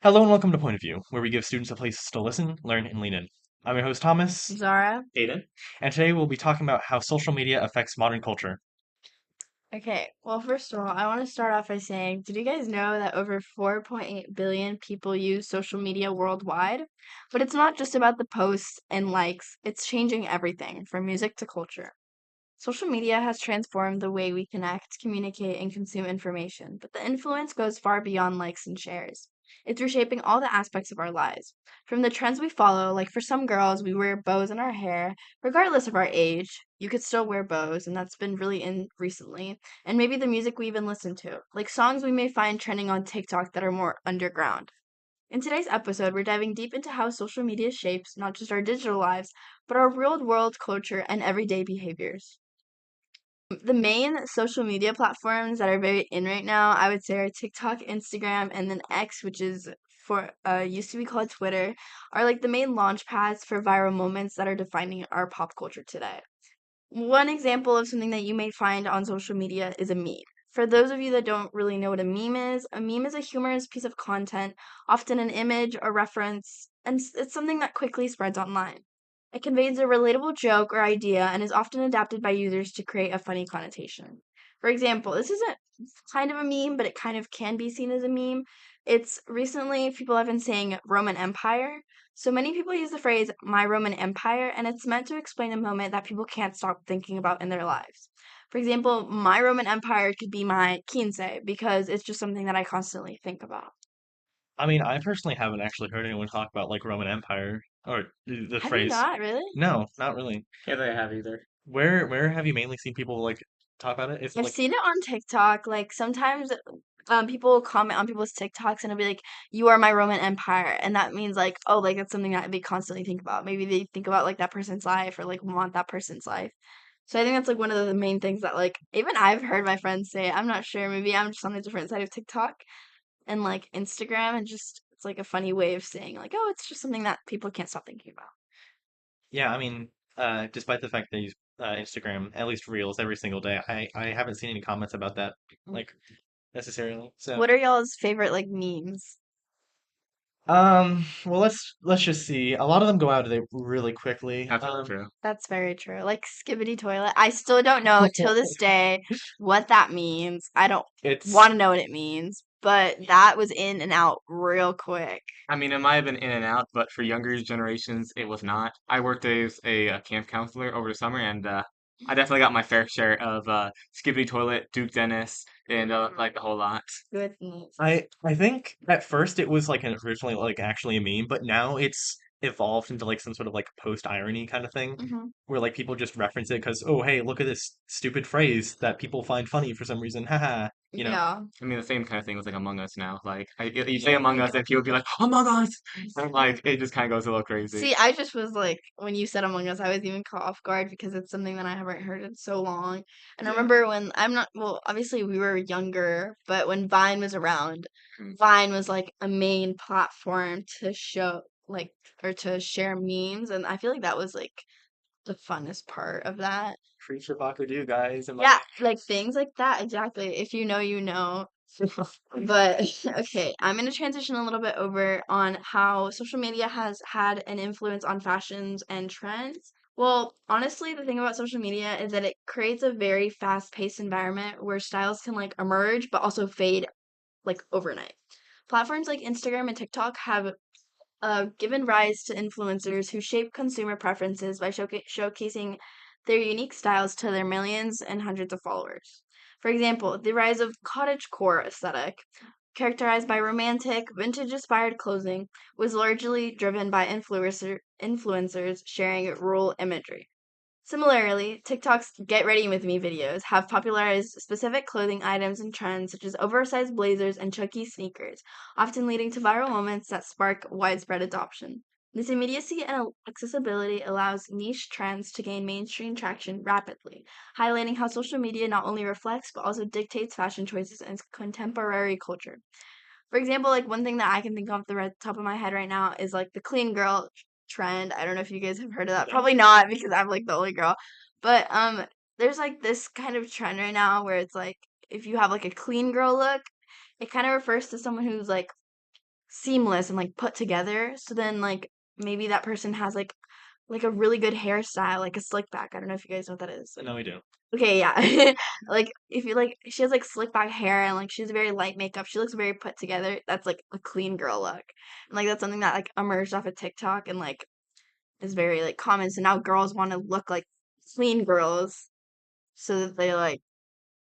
Hello and welcome to Point of View, where we give students a place to listen, learn, and lean in. I'm your host, Thomas, Zara. Aiden, and today we'll be talking about how social media affects modern culture. Okay, well, first of all, I want to start off by saying, did you guys know that over 4.8 billion people use social media worldwide? But it's not just about the posts and likes, it's changing everything from music to culture. Social media has transformed the way we connect, communicate, and consume information, but the influence goes far beyond likes and shares. It's reshaping all the aspects of our lives. From the trends we follow, like for some girls, we wear bows in our hair, regardless of our age. You could still wear bows, and that's been really in recently. And maybe the music we even listen to, like songs we may find trending on TikTok that are more underground. In today's episode, we're diving deep into how social media shapes not just our digital lives, but our real world culture and everyday behaviors. The main social media platforms that are very in right now, I would say, are TikTok, Instagram, and then X, which is for used to be called Twitter, are like the main launch pads for viral moments that are defining our pop culture today. One example of something that you may find on social media is a meme. For those of you that don't really know what a meme is a humorous piece of content, often an image or reference, and it's something that quickly spreads online. It conveys a relatable joke or idea and is often adapted by users to create a funny connotation. For example, this isn't kind of a meme, but it kind of can be seen as a meme. It's recently people have been saying Roman Empire. So many people use the phrase my Roman Empire, and it's meant to explain a moment that people can't stop thinking about in their lives. For example, my Roman Empire could be my quince because it's just something that I constantly think about. I mean, I personally haven't actually heard anyone talk about like Roman Empire or the Have you phrase. not really? No, not really. Can't say I have either. Where have you mainly seen people like talk about it? Is it I've like seen it on TikTok. Like sometimes people will comment on people's TikToks and it'll be like, "You are my Roman Empire," and that means like, oh, like that's something that they constantly think about. Maybe they think about like that person's life or like want that person's life. So I think that's like one of the main things that like even I've heard my friends say. I'm not sure. Maybe I'm just on a different side of TikTok and like Instagram, and just it's like a funny way of saying like, oh, it's just something that people can't stop thinking about. yeah, I mean, despite the fact that I use Instagram, at least Reels every single day, I haven't seen any comments about that like necessarily. So What are y'all's favorite like memes? well, let's just see. A lot of them go out of date really quickly. That's true. That's very true. Like Skibbity Toilet. I still don't know till this day what that means. I don't It's want to know what it means, but that was in and out real quick. I mean, it might have been in and out, but for younger generations, it was not. I worked as a camp counselor over the summer, and I definitely got my fair share of Skibbity Toilet, Duke Dennis, and like the whole lot. Goodness. I think at first it was like originally like actually a meme, but now it's evolved into like some sort of like post irony kind of thing Hmm. where like people just reference it because oh hey look at this stupid phrase that people find funny for some reason haha you know. Yeah. I mean, the same kind of thing with like Among Us now. Like, you say Yeah. Among Us, and people be like, Among Us! And like, it just kind of goes a little crazy. See, I just was like, when you said Among Us, I was even caught off guard because it's something that I haven't heard in so long. And I Yeah. remember when I'm not, well, obviously we were younger, but when Vine was around, Mm. Vine was like a main platform to show, like, or to share memes. And I feel like that was like the funnest part of that. Free Shavaku guys am Yeah, like things like that, exactly. If you know, you know. But okay, I'm going to transition a little bit over on how social media has had an influence on fashions and trends. Well, honestly, the thing about social media is that it creates a very fast-paced environment where styles can like emerge but also fade like overnight. Platforms like Instagram and TikTok have given rise to influencers who shape consumer preferences by showcasing their unique styles to their millions and hundreds of followers. For example, the rise of cottagecore aesthetic, characterized by romantic, vintage-inspired clothing, was largely driven by influencers sharing rural imagery. Similarly, TikTok's Get Ready With Me videos have popularized specific clothing items and trends such as oversized blazers and chunky sneakers, often leading to viral moments that spark widespread adoption. This immediacy and accessibility allows niche trends to gain mainstream traction rapidly, highlighting how social media not only reflects but also dictates fashion choices in contemporary culture. For example, like one thing that I can think of the top of my head right now is like the clean girl trend. I don't know if you guys have heard of that. yeah. Probably not because I'm like the only girl. But there's like this kind of trend right now where it's like if you have like a clean girl look, it kind of refers to someone who's like seamless and like put together. So then like maybe that person has like a really good hairstyle, like a slick back. I don't know if you guys know what that is. So no, we do. Okay, yeah. Like if you like she has like slick back hair and like she's very light makeup. She looks very put together. That's like a clean girl look. And like that's something that like emerged off of TikTok and like is very like common. So now girls want to look like clean girls so that they like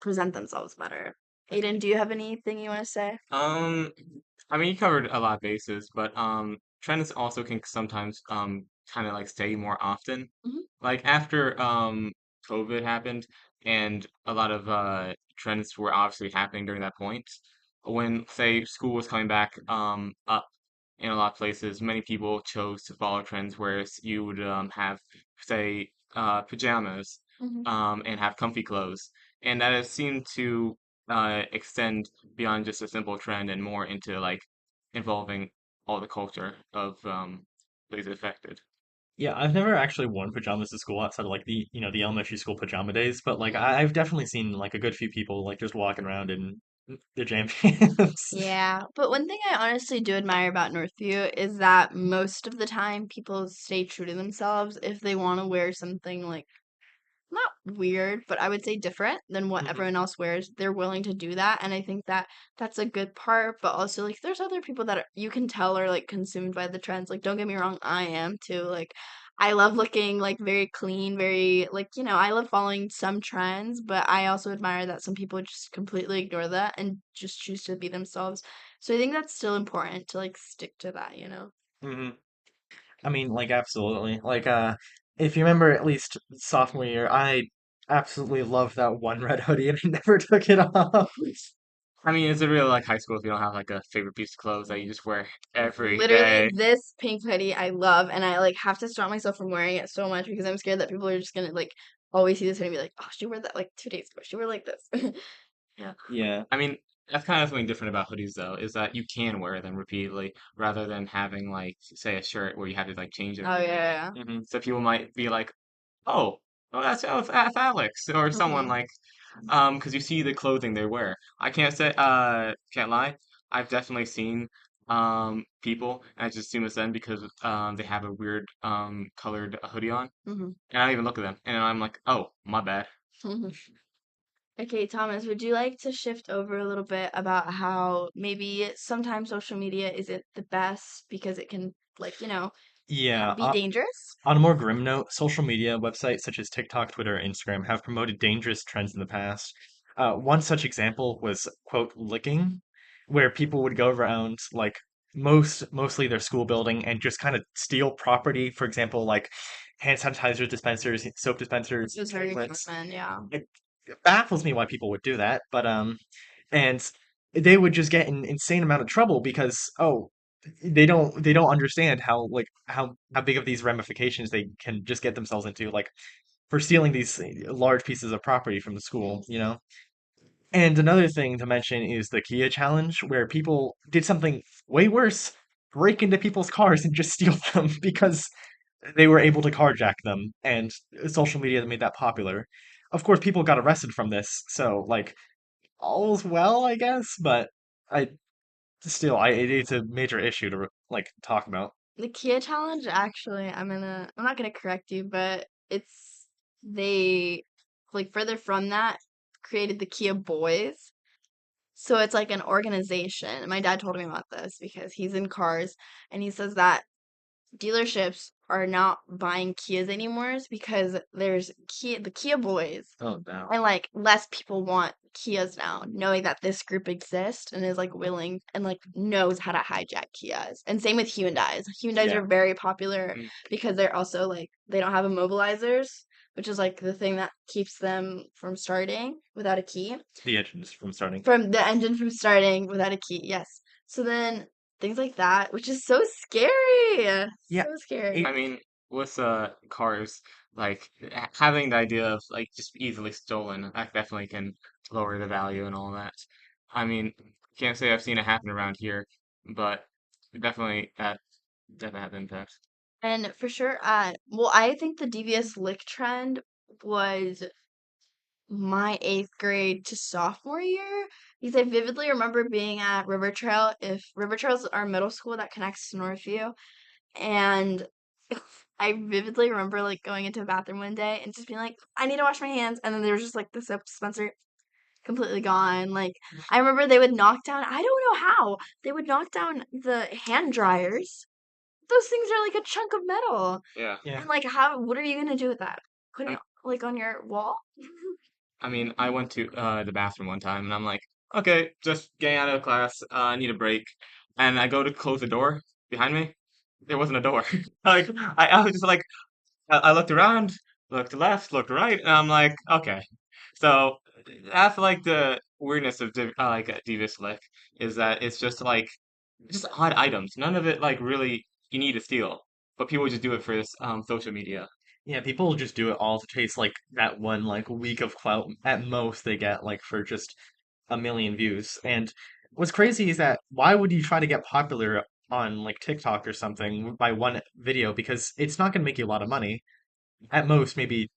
present themselves better. Aiden, do you have anything you want to say? Um, I mean, you covered a lot of bases, but trends also can sometimes kind of like stay more often. Hmm. Like after COVID happened, and a lot of trends were obviously happening during that point. When, say, school was coming back up in a lot of places, many people chose to follow trends, whereas you would have, say, pajamas Hmm. and have comfy clothes, and that has seemed to extend beyond just a simple trend and more into like involving all the culture of places affected. Yeah, I've never actually worn pajamas to school outside of like the elementary school pajama days, but like I've definitely seen like a good few people like just walking around in their jam pants. Yeah, but one thing I honestly do admire about Northview is that most of the time people stay true to themselves if they want to wear something like not weird, but I would say different than what Mhm. everyone else wears. They're willing to do that, and I think that that's a good part. But also, like, there's other people that you can tell are like consumed by the trends. Like, don't get me wrong, I am too. Like, I love looking like very clean, very like I love following some trends, but I also admire that some people just completely ignore that and just choose to be themselves. So I think that's still important to like stick to that. Mhm. I mean, like absolutely. Like if you remember at least sophomore year, I absolutely loved that one red hoodie and I never took it off. I mean, is it really like high school if you don't have like a favorite piece of clothes that you just wear every Literally, day? this pink hoodie I love, and I like have to stop myself from wearing it so much because I'm scared that people are just gonna like always see this hoodie and be like, "Oh, she wore that like 2 days ago. She wore like this." Yeah. Yeah. I mean, that's kind of something different about hoodies though, is that you can wear them repeatedly rather than having like, say, a shirt where you have to like change it Oh every yeah, day. yeah. Hmm. So people might be like, oh, that's Alex, or someone Mhm. like, because you see the clothing they wear. I can't lie, I've definitely seen people, and I just assume it's them because they have a weird colored hoodie on, Mhm. and I don't even look at them, and I'm like, oh, my bad. Mhm. Okay, Thomas, would you like to shift over a little bit about how maybe sometimes social media isn't the best because it can like Yeah. be dangerous? On a more grim note, social media websites such as TikTok, Twitter, and Instagram have promoted dangerous trends in the past. One such example was, quote, licking, where people would go around like mostly their school building and just kind of steal property. For example, like hand sanitizer dispensers, soap dispensers, It was very toilets. common, yeah. It baffles me why people would do that, but and they would just get in insane amount of trouble because they don't understand how like how big of these ramifications they can just get themselves into like for stealing these large pieces of property from the school. And another thing to mention is the Kia challenge where people did something way worse, break into people's cars and just steal them because they were able to carjack them and social media made that popular. Of course people got arrested from this, so like all's well, I guess, but I still it's a major issue to like talk about. The Kia challenge, actually, I'm not gonna correct you, but they like further from that created the Kia Boys. So it's like an organization. My dad told me about this because he's in cars and he says that dealerships are not buying Kias anymore is because there's the Kia Boys Oh no. and like less people want Kias now, knowing that this group exists and is like willing and like knows how to hijack Kias. And same with Hyundais. Hyundais Yeah, are very popular Mm. because they're also like they don't have immobilizers, which is like the thing that keeps them from starting without a key. the engines from starting. From the engine from starting without a key, yes. So then things like that, which is so scary. Yeah, So scary. I it mean, with cars, like having the idea of like just easily stolen, that definitely can lower the value and all that. I mean, can't say I've seen it happen around here, but definitely that definitely has impact. And for sure, well, I think the devious lick trend was my eighth grade to sophomore year because I vividly remember being at River Trail. If River Trail is our middle school that connects to Northview, and I vividly remember like going into a bathroom one day and just being like, I need to wash my hands, and then there was just like the soap dispenser completely gone. Like I remember they would knock down. I don't know how they would knock down the hand dryers. Those things are like a chunk of metal, Yeah. Yeah. and like how? What are you gonna do with that? Put it I, like on your wall? I mean, I went to the bathroom one time and I'm like, okay, just getting out of class. I need a break. And I go to close the door behind me. There wasn't a door. Like, I was just like, I looked around, looked left, looked right, and I'm like, okay. So that's like the weirdness of Devious Lick is that it's just odd items. None of it like really you need to steal, but people just do it for this social media. Yeah, people just do it all to chase like that one like week of clout at most they get like for just a million views. And what's crazy is that why would you try to get popular on like TikTok or something by one video? Because it's not going to make you a lot of money. At most, maybe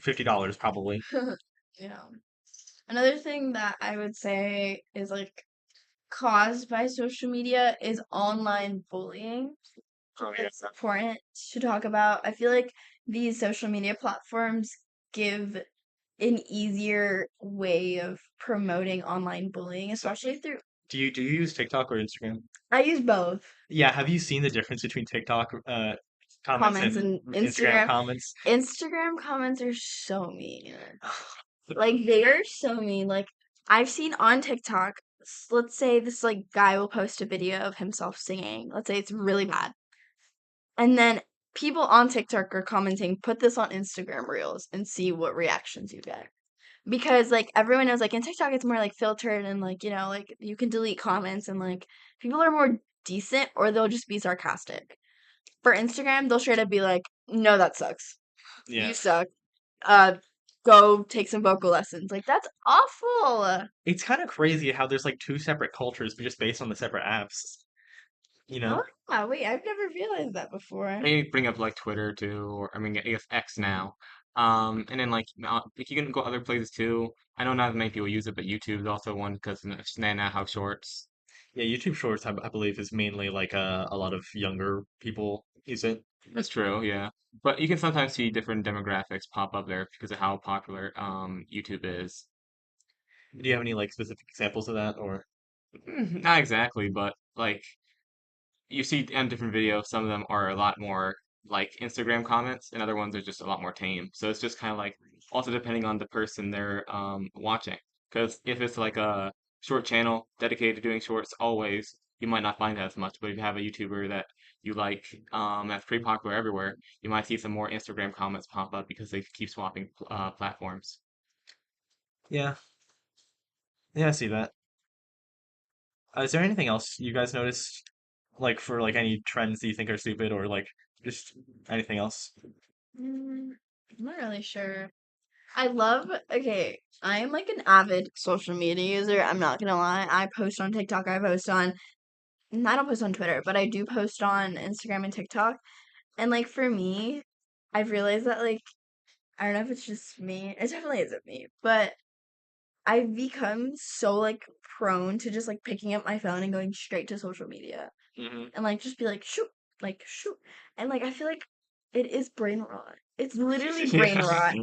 $50 probably. Yeah. Another thing that I would say is like caused by social media is online bullying. Oh yeah. It's important to talk about. I feel like these social media platforms give an easier way of promoting online bullying, especially through. Do you use TikTok or Instagram? I use both Yeah, have you seen the difference between TikTok comments comments and and Instagram Instagram. comments? Instagram comments are so mean. Like they are so mean. Like I've seen on TikTok, let's say this like guy will post a video of himself singing. Let's say it's really bad. And then people on TikTok are commenting, put this on Instagram Reels and see what reactions you get. Because like everyone knows like in TikTok it's more like filtered and like, like you can delete comments and like people are more decent or they'll just be sarcastic. For Instagram, they'll straight up be like, no, that sucks. Yeah. You suck. Uh go take some vocal lessons. Like that's awful. It's kind of crazy how there's like two separate cultures just based on the separate apps, you know? Oh yeah, wait, I've never realized that before. I bring up like Twitter too, or I mean, I guess X now. And then like you can go other places too. I know not many people use it, but YouTube is also one because they now have shorts. Yeah, YouTube Shorts, I believe, is mainly like a lot of younger people use it. That's true, yeah. But you can sometimes see different demographics pop up there because of how popular YouTube is. Do you have any like specific examples of that, or? Not exactly, but like you see on different videos, some of them are a lot more like Instagram comments, and other ones are just a lot more tame. So it's just kind of like also depending on the person they're watching. Because if it's like a short channel dedicated to doing shorts always, you might not find that as much. But if you have a YouTuber that you like that's pretty popular everywhere, you might see some more Instagram comments pop up because they keep swapping platforms. Yeah, yeah, I see that. Is there anything else you guys noticed, like for like any trends that you think are stupid, or like just anything else? Mm, I'm not really sure. Okay, I am like an avid social media user. I'm not gonna lie. I post on TikTok. I don't post on Twitter, but I do post on Instagram and TikTok. And like for me, I've realized that like, I don't know if it's just me. It definitely isn't me, but I've become so like prone to just like picking up my phone and going straight to social media Hmm. and like just be like shoot. And like I feel like it is brain rot. It's literally brain Yeah. rot.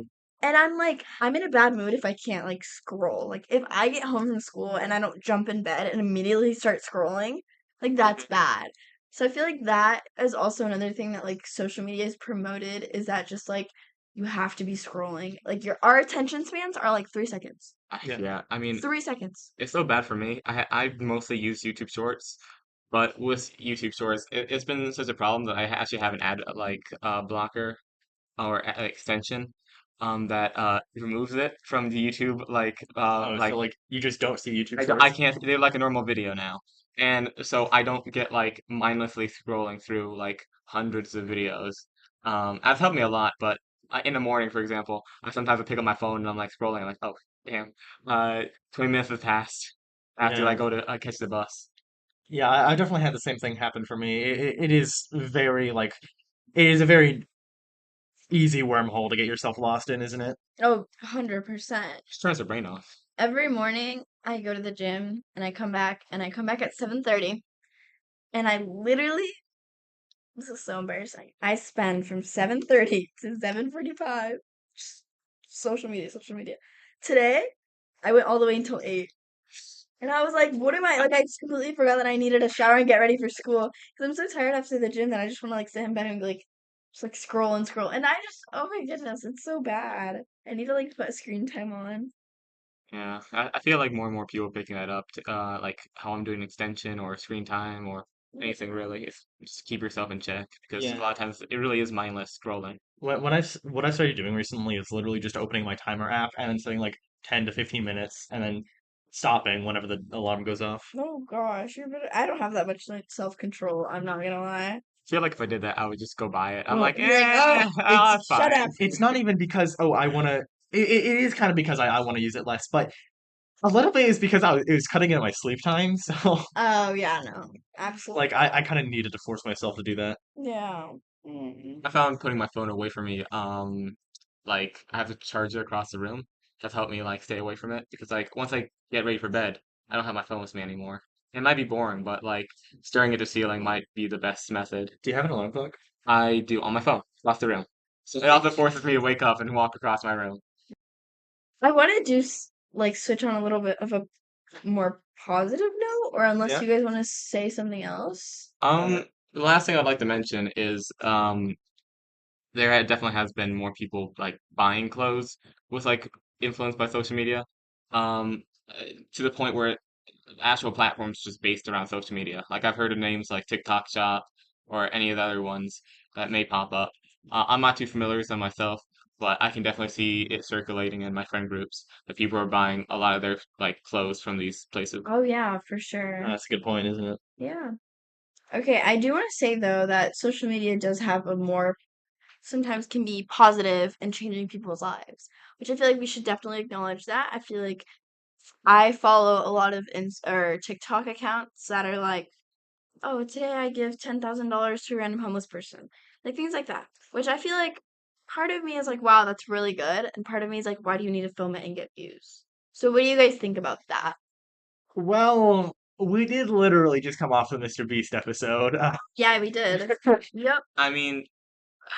And I'm like, I'm in a bad mood if I can't like scroll. Like if I get home from school and I don't jump in bed and immediately start scrolling, like that's bad. So I feel like that is also another thing that like social media is promoted is that just like you have to be scrolling. Like our attention spans are like 3 seconds. Yeah. Yeah, I mean, 3 seconds. it's so bad for me. I mostly use YouTube Shorts, but with YouTube Shorts, it's been such a problem that actually have an ad blocker or extension that removes it from the YouTube Oh, so like you just don't see YouTube I Shorts? can't they're like a normal video now. And so I don't get like mindlessly scrolling through like hundreds of videos. That's helped me a lot, but in the morning, for example, I sometimes will pick up my phone and I'm like scrolling, I'm like, oh, damn, uh, 20 minutes has passed after I Yeah. go to catch the bus. Yeah, I definitely had the same thing happen for me. It is very like it is a very easy wormhole to get yourself lost in, isn't it? Oh, 100%. Just turns your brain off. Every morning I go to the gym and I come back at 7:30 and I literally this is so embarrassing. I spend from 7:30 to 7:45 just social media, social media. Today, I went all the way until 8. And I was like, what am I like I just completely forgot that I needed a shower and get ready for school because I'm so tired after the gym that I just want to like sit in bed and like just like scroll and scroll. And I just oh my goodness, it's so bad. I need to like put screen time on. Yeah, I feel like more and more people are picking that up, like how I'm doing extension or screen time or anything really. If just keep yourself in check because a Yeah. lot of times it really is mindless scrolling. What I started doing recently is literally just opening my timer app and then setting like 10 to 15 minutes and then stopping whenever the alarm goes off. Oh gosh, you're better. I don't have that much like self-control, I'm not gonna lie. I feel like if I did that, I would just go buy it. I'm Well, like, You're like, oh, it's that's shut fine. up. it's not even because oh I want to it is kind of because I want to use it less, but a little bit is because it was cutting into my sleep time, so Oh yeah, no, like absolutely. I kind of needed to force myself to do that. Yeah. Mm. I found putting my phone away from me, like I have a charger across the room. Has helped me like stay away from it because like once I get ready for bed, I don't have my phone with me anymore. It might be boring, but like staring at the ceiling might be the best method. Do you have an alarm clock? I do on my phone, across the room. So it also forces me to wake up and walk across my room. I want to do like switch on a little bit of a more positive note, or unless Yeah. you guys want to say something else. The last thing I'd like to mention is definitely has been more people like buying clothes with like influenced by social media, um, to the point where actual platforms just based around social media. Like I've heard of names like TikTok Shop or any of the other ones that may pop up. I'm not too familiar with them myself, but I can definitely see it circulating in my friend groups that people are buying a lot of their like clothes from these places. Oh yeah, for sure. That's a good point, isn't it? Yeah. Okay, I do want to say though that social media does have a more sometimes can be positive in changing people's lives, which I feel like we should definitely acknowledge that. I feel like I follow a lot of or TikTok accounts that are like, oh, today I give $10,000 to a random homeless person, like things like that. Which I feel like part of me is like, wow, that's really good, and part of me is like, why do you need to film it and get views? So what do you guys think about that? Well, we did literally just come off the Mr. Beast episode. Yeah, we did. Yep. I mean,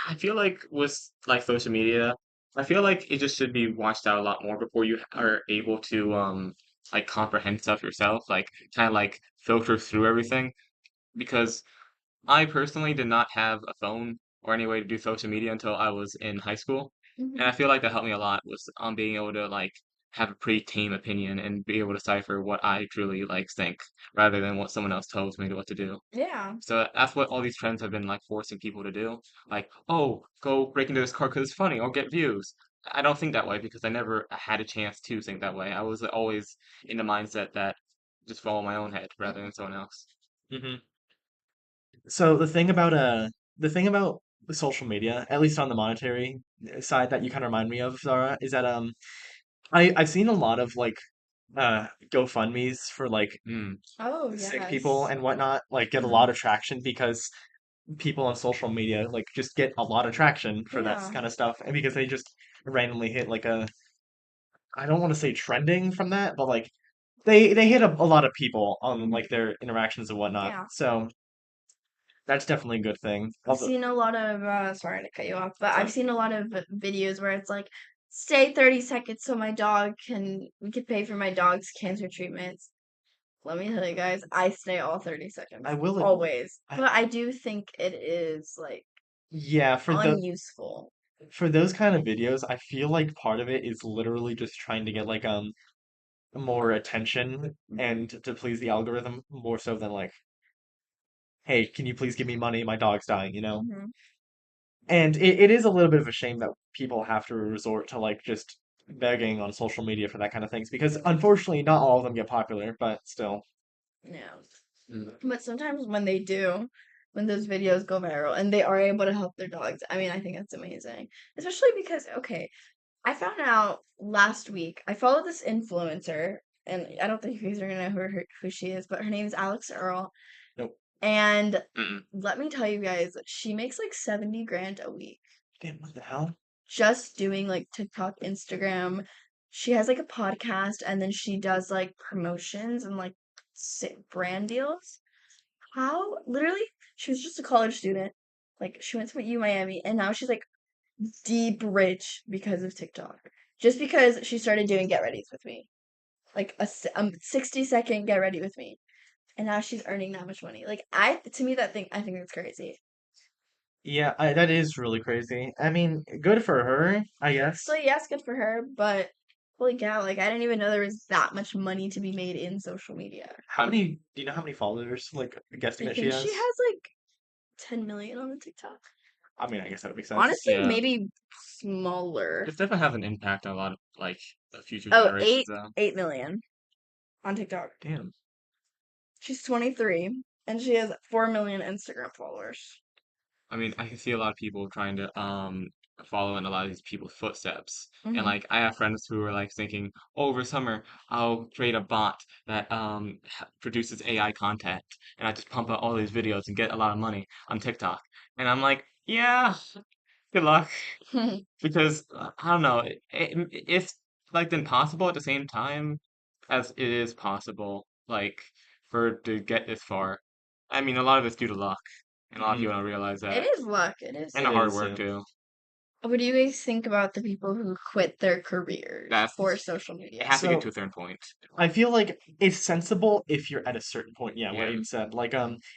I feel like with like social media, I feel like it just should be watched out a lot more before you are able to like comprehend stuff yourself, like kind of like filter through everything. Because I personally did not have a phone or any way to do social media until I was in high school, and I Hmm. feel like that helped me a lot was on being able to like have a pretty tame opinion and be able to decipher what I truly like think rather than what someone else tells me what to do. Yeah. So that's what all these trends have been like forcing people to do. Like, oh, go break into this car because it's funny or get views. I don't think that way because I never had a chance to think that way. I was always in the mindset that just follow my own head rather than someone else. hmm So the thing about the social media, at least on the monetary side, that you kind of remind me of, Zara, is that I've seen a lot of like GoFundMe's for like Mm, Oh, sick people yes. and whatnot, like get a Hmm. lot of traction because people on social media like just get a lot of traction for that Yeah. kind of stuff, and because they just randomly hit like a I don't want to say trending from that, but like they hit a lot of people on like their interactions and whatnot. Yeah. So that's definitely a good thing. I've Although, seen a lot of, sorry to cut you off, but I've so seen a lot of videos where it's like, stay 30 seconds so we could pay for my dog's cancer treatments. Let me tell you guys, I stay all 30 I seconds, will. always. I, But I do think it is like yeah, unuseful. for those kind of videos, I feel like part of it is literally just trying to get like more attention and to please the algorithm more so than like, hey, can you please give me money? My dog's dying, you know? Hmm. And it is a little bit of a shame that people have to resort to like just begging on social media for that kind of things because unfortunately not all of them get popular, but still. Yeah. mm. But sometimes when they do, when those videos go viral and they are able to help their dogs, I mean, I think that's amazing. Especially because, okay, I found out last week. I follow this influencer, and I don't think you guys are gonna know who she is, but her name is Alex Earl. Nope. And Mm-mm. let me tell you guys, she makes like 70 grand a week. Damn, what the hell? just doing like TikTok, Instagram. She has like a podcast and then she does like promotions and like brand deals. How literally she was just a college student. Like she went to U Miami and now she's like deep rich because of TikTok. Just because she started doing get readies with me. Like a 60-second get ready with me. And now she's earning that much money. Like to me that thing I think that's crazy. Yeah, that is really crazy. I mean, good for her, I So guess. yes, good for her, but holy cow, like I didn't even know there was that much money to be made in social media. How many, do you know how many followers, like, I guesstimate she think she has? has like 10 million on the TikTok. I mean, I guess that would make sense. Honestly, Yeah, maybe smaller. it's definitely have an impact on a lot of like the future Oh, generations though. 8 million on TikTok. Damn. She's 23 and she has 4 million Instagram followers. I mean, I can see a lot of people trying to follow in a lot of these people's footsteps. And Hmm. like I have friends who are like thinking, oh, over summer I'll create a bot that produces AI content and I just pump out all these videos and get a lot of money on TikTok. And I'm like, yeah, good luck. Because I don't know, it's like impossible at the same time as it is possible, like for it to get this far. I mean, a lot of it's due to luck, and a lot of Hmm. people don't realize It that, is luck. It is and It the luck. hard is, work yeah. too. What do you guys think about the people who quit their careers That's for social it media? has to get to So, a certain point. I feel like it's sensible if you're at a certain point. Yeah, what Yeah. Aiden said. Like,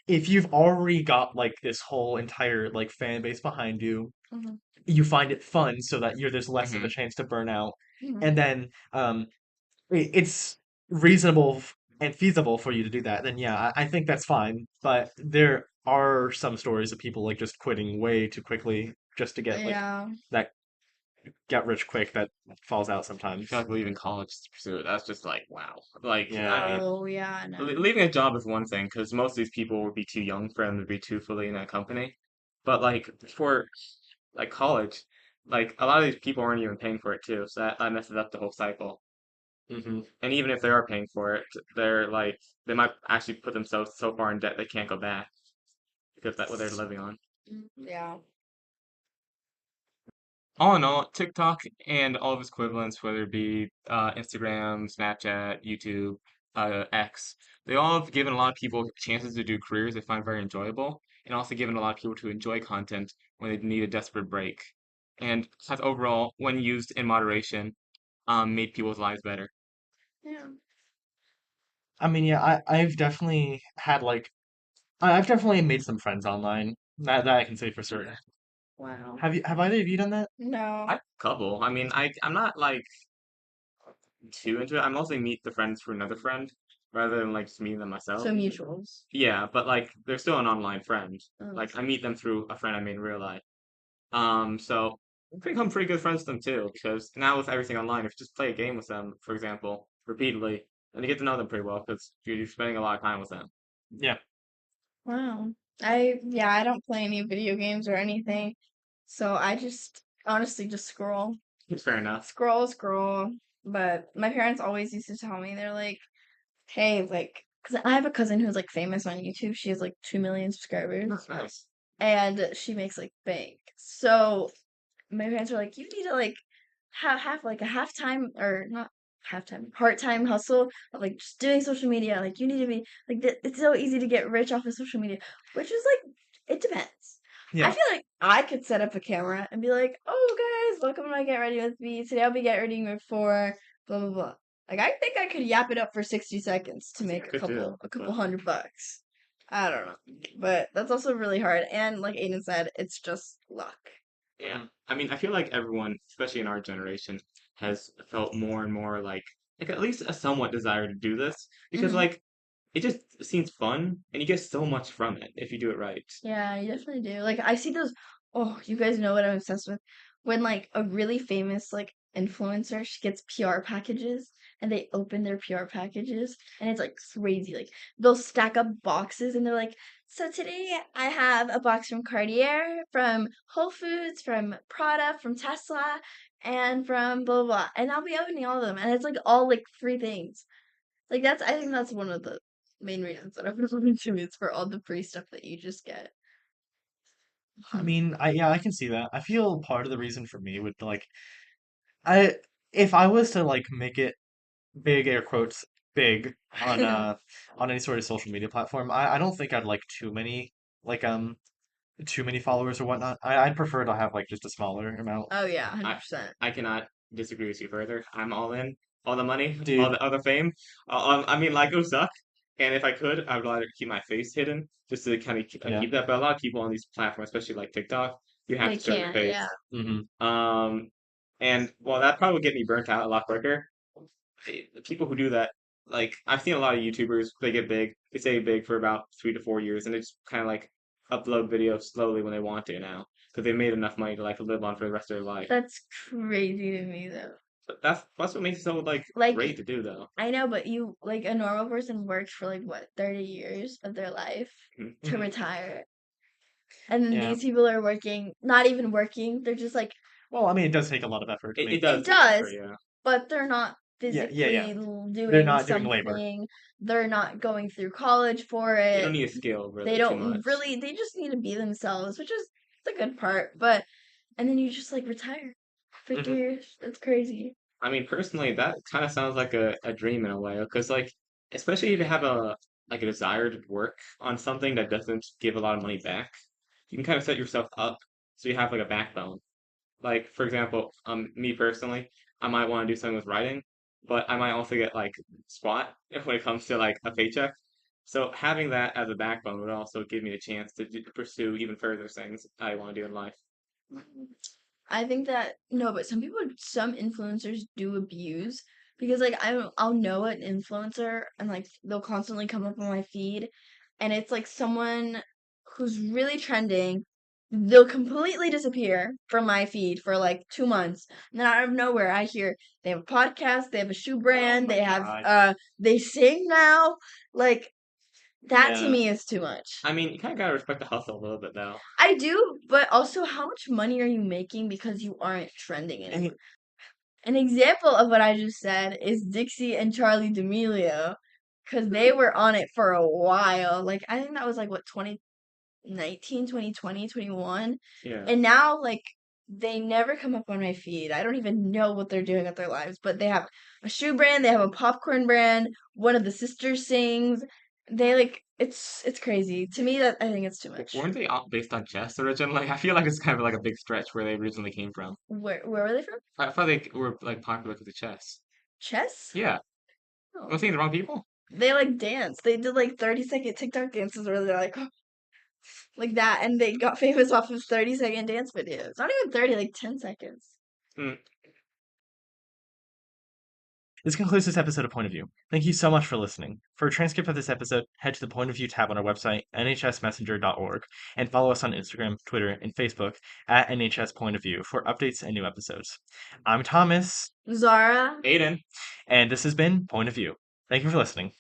if you've already got like this whole entire like fan base behind you, Hmm. you find it fun so that there's less of a Hmm. chance to burn out, Hmm. and then it's reasonable and feasible for you to do that, then yeah, I think that's fine. But there are some stories of people like just quitting way too quickly just to get like Yeah. that get rich quick that falls out I feel sometimes. like leaving college to pursue it. That's just like wow. Like I Yeah. mean, Oh, yeah, no. leaving a job is one thing because most of these people would be too young for them to be too fully in a company. But like for like college, like a lot of these people aren't even paying for it too, so that messes up the whole cycle. Hmm. And even if they are paying for it, they're like they might actually put themselves so far in debt they can't go back because that's what they're living on. Yeah. All in all, TikTok and all of its equivalents, whether it be Instagram, Snapchat, YouTube, X, they all have given a lot of people chances to do careers they find very enjoyable, and also given a lot of people to enjoy content when they need a desperate break. And has overall, when used in moderation, made people's lives better. Yeah. I mean, yeah, I've definitely had like I've definitely made some friends online. That I can say for certain. Wow. Have either of you done that? No. I couple. I mean, I'm not like too into it. I mostly meet the friends for another friend rather than like just meeting them myself. So mutuals. Yeah, but like they're still an online friend. Oh. Like I meet them through a friend I made in real life. So I've become pretty good friends with them too, because now with everything online, if you just play a game with them, for example, repeatedly, then you get to know them pretty well because you're spending a lot of time with them. Yeah. Wow. Yeah, I don't play any video games or anything. So I just honestly just scroll. Fair enough. Scroll. But my parents always used to tell me, they're like, hey, like, because I have a cousin who's like famous on YouTube. She has like 2 million subscribers That's nice. and she makes like bank. So my parents were like, you need to like have like a halftime or not halftime, part-time hustle of like just doing social media. Like you need to be like it's so easy to get rich off of social media, which is like it depends. I Yeah. feel like I could set up a camera and be like, "Oh guys, welcome to my Get Ready with Me. Today I'll be get ready before blah blah blah." Like I think I could yap it up for 60 seconds to I think make I could too, a couple but $100. I don't know. But that's also really hard. And like Aiden said, it's just luck. yeah. I mean, I feel like everyone, especially in our generation, has felt more and more like at least a somewhat desire to do this because Hmm. like it just seems fun and you get so much from it if you do it right. Yeah, you definitely do. Like I see those, oh, you guys know what I'm obsessed with. When like a really famous like influencer, she gets PR packages and they open their PR packages and it's like crazy. Like they'll stack up boxes and they're like, so today I have a box from Cartier, from Whole Foods, from Prada, from Tesla, and from blah blah blah. And I'll be opening all of them. And it's like all like free things. Like I think that's one of the main reasons that I've been into is for all the free stuff that you just get. I mean, I can see that. I feel part of the reason for me would like I if I was to like make it big air quotes big on any sort of social media platform, I don't think I'd like like too many followers or whatnot. I'd prefer to have like just a smaller amount. Oh yeah, I 100%. I cannot disagree with you further. I'm all in, all the money, Dude, all the fame. I mean, like, it would suck. And if I could, I would rather keep my face hidden just to kind of yeah. keep that. But a lot of people on these platforms, especially like TikTok, you have They to show your can't, yeah. face. Hmm. Um, and well, that probably would get me burnt out a lot quicker. The people who do that, like I've seen a lot of YouTubers, they get big, they stay big for about 3 to 4 years, and they just kind of like upload videos slowly when they want to now, because they've made enough money to like live on for the rest of their life. That's crazy to me though. But that's what makes it so like Like great to do though. I know, but you like a normal person works for like what, 30 years of their life Mhm. to Hmm. retire. And then Yeah. these people are working, not even working. They're just like Well, I mean, it does take a lot of effort. I It mean, does it take effort, does, yeah. but they're not yeah. physically They're doing not doing labor. something. They're not going through college for They don't it. need a skill They really too don't much. really, they just need to be themselves, which is the good part. But, and then you just like retire. 50 Hmm. years. That's crazy. I mean, personally, that kind of sounds like a dream in a way, because like, especially if you have a desire to work on something that doesn't give a lot of money back, you can kind of set yourself up so you have like a backbone. Like, for example, me personally, I might want to do something with writing, but I might also get like squat when it comes to like a paycheck. So having that as a backbone would also give me a chance to pursue even further things I want to do in life. I think that no, but some influencers do abuse because like I'll know an influencer and like they'll constantly come up on my feed, and it's like someone who's really trending. They'll completely disappear from my feed for like 2 months, and then out of nowhere, I hear they have a podcast, they have a shoe Oh brand, my they have God. they sing now. Like that to Yeah. me is too much. I mean, you kind of gotta respect the hustle a little bit though. I do, but also how much money are you making because you aren't trending anymore? And An example of what I just said is Dixie and Charlie D'Amelio, because they were on it for a while. Like, I think that was like, what, 2019, 2020, 21? Yeah. And now, like, they never come up on my feed. I don't even know what they're doing with their lives, but they have a shoe brand, they have a popcorn brand, one of the sisters sings. They like, it's crazy. To me, that I think it's too much. Weren't they all based on chess originally? I feel like it's kind of like a big stretch where they originally came from. Where were they from? I thought they were like popular because of chess. Chess? Yeah. Am I Oh. seeing the wrong people? They like dance. They did like 30-second TikTok dances where they're like that, and they got famous off of 30-second dance videos. Not even 30, like 10 seconds. Hmm. this concludes this episode of Point of View. Thank you so much for listening. For a transcript of this episode, head to the Point of View tab on our website, nhsmessenger.org, and follow us on Instagram, Twitter, and Facebook at NHS Point of View for updates and new episodes. I'm Thomas, Zara. Aiden. and this has been Point of View. Thank you for listening.